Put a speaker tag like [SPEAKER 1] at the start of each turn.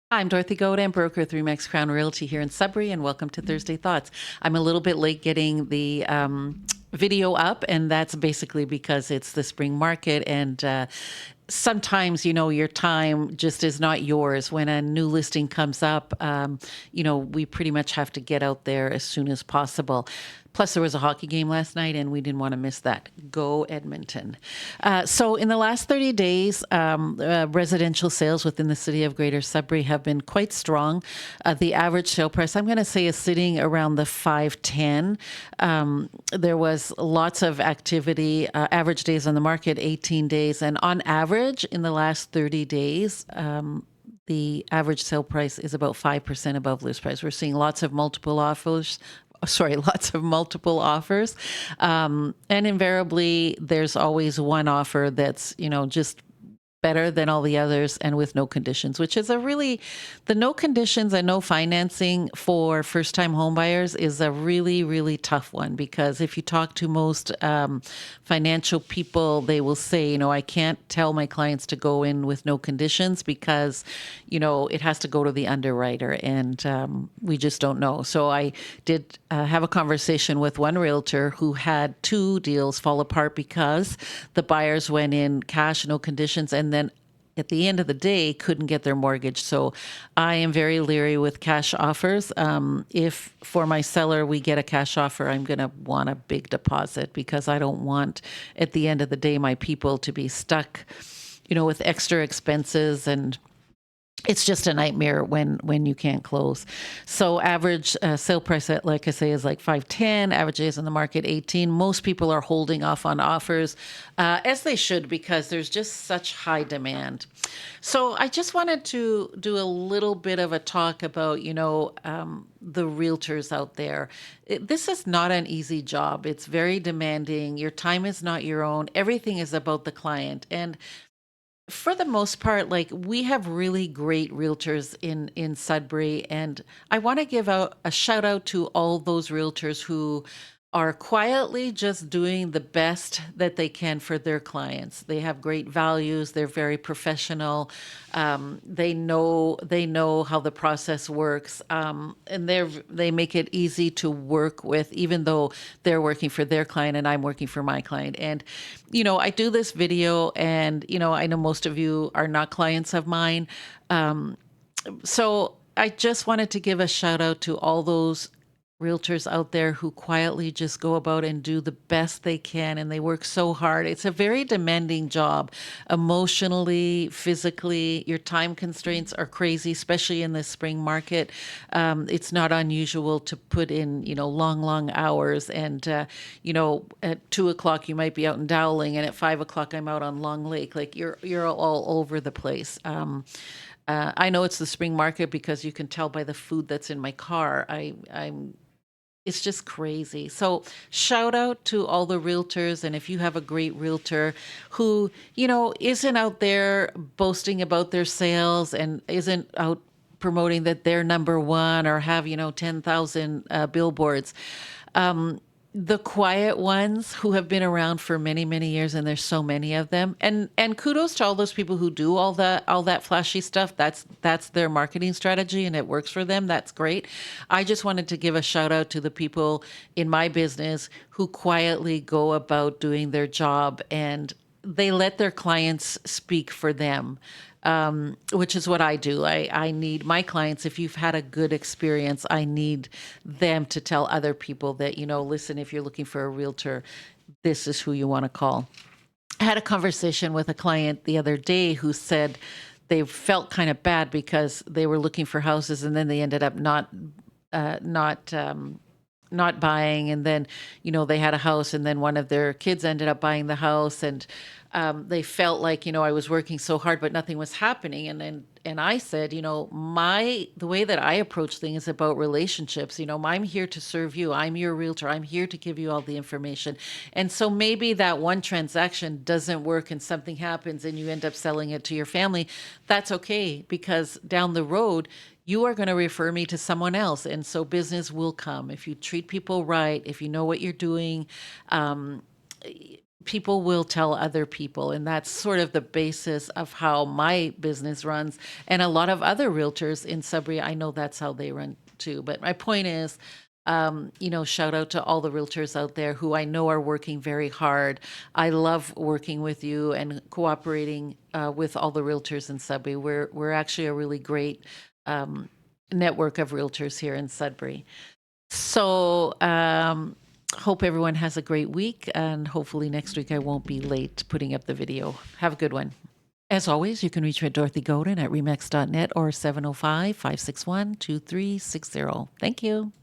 [SPEAKER 1] I'm Dorothy Godin, broker at 3 Crown Realty here in Sudbury, and welcome to Thursday Thoughts. I'm a little bit late getting the video up, and that's basically because it's the spring market, and sometimes, your time just is not yours. When a new listing comes up, we pretty much have to get out there as soon as possible. Plus, there was a hockey game last night, and we didn't want to miss that. Go Edmonton. So in the last 30 days, residential sales within the city of Greater Sudbury have been quite strong. The average sale price, I'm going to say, is sitting around the 510. There was lots of activity. Average days on the market, 18 days. And on average, in the last 30 days, the average sale price is about 5% above list price. We're seeing lots of multiple offers. Lots of multiple offers. And invariably, there's always one offer that's, just better than all the others and with no conditions, which is the no conditions and no financing for first-time homebuyers is a really, really tough one, because if you talk to most financial people, they will say, I can't tell my clients to go in with no conditions because, it has to go to the underwriter, and we just don't know. So I did have a conversation with one realtor who had two deals fall apart because the buyers went in cash, no conditions, and then at the end of the day couldn't get their mortgage. So I am very leery with cash offers. If for my seller we get a cash offer, I'm going to want a big deposit, because I don't want at the end of the day my people to be stuck, with extra expenses, and it's just a nightmare when you can't close. So average sale price, like I say, is like 510. Average days on the market, 18. Most people are holding off on offers, as they should, because there's just such high demand. So I just wanted to do a little bit of a talk about, the realtors out there. This is not an easy job. It's very demanding. Your time is not your own. Everything is about the client. And for the most part, like, we have really great realtors in Sudbury, and I want to give out a shout out to all those realtors who are quietly just doing the best that they can for their clients. They have great values. They're very professional. They know how the process works, and they make it easy to work with, even though they're working for their client and I'm working for my client. And I do this video, and I know most of you are not clients of mine, so I just wanted to give a shout out to all those realtors out there who quietly just go about and do the best they can, and they work so hard. It's a very demanding job, emotionally, physically. Your time constraints are crazy, especially in the spring market. It's not unusual to put in, long hours, and at 2 o'clock you might be out in Dowling, and at 5 o'clock I'm out on Long Lake. Like, you're all over the place. I know it's the spring market because you can tell by the food that's in my car. It's just crazy. So shout out to all the realtors. And if you have a great realtor who, isn't out there boasting about their sales and isn't out promoting that they're number one or have, 10,000 billboards. The quiet ones who have been around for many, many years, and there's so many of them. And kudos to all those people who do all that flashy stuff. That's their marketing strategy, and it works for them. That's great. I just wanted to give a shout out to the people in my business who quietly go about doing their job, and they let their clients speak for them, which is what I do. I need my clients, if you've had a good experience, I need them to tell other people that, listen, if you're looking for a realtor, this is who you want to call. I had a conversation with a client the other day who said they felt kind of bad because they were looking for houses, and then they ended up not buying, and then they had a house, and then one of their kids ended up buying the house, and they felt like, I was working so hard but nothing was happening. And I said, the way that I approach things is about relationships. I'm here to serve you. I'm your realtor. I'm here to give you all the information. And so maybe that one transaction doesn't work and something happens and you end up selling it to your family. That's okay, because down the road you are going to refer me to someone else. And so business will come if you treat people right, if you know what you're doing. people will tell other people, and that's sort of the basis of how my business runs. And a lot of other realtors in Sudbury, I know that's how they run too. But my point is, shout out to all the realtors out there who I know are working very hard. I love working with you and cooperating with all the realtors in Sudbury. We're actually a really great um, network of realtors here in Sudbury. So, hope everyone has a great week, and hopefully next week I won't be late putting up the video. Have a good one. As always, you can reach me at Dorothy Godin at remax.net or 705-561-2360. Thank you.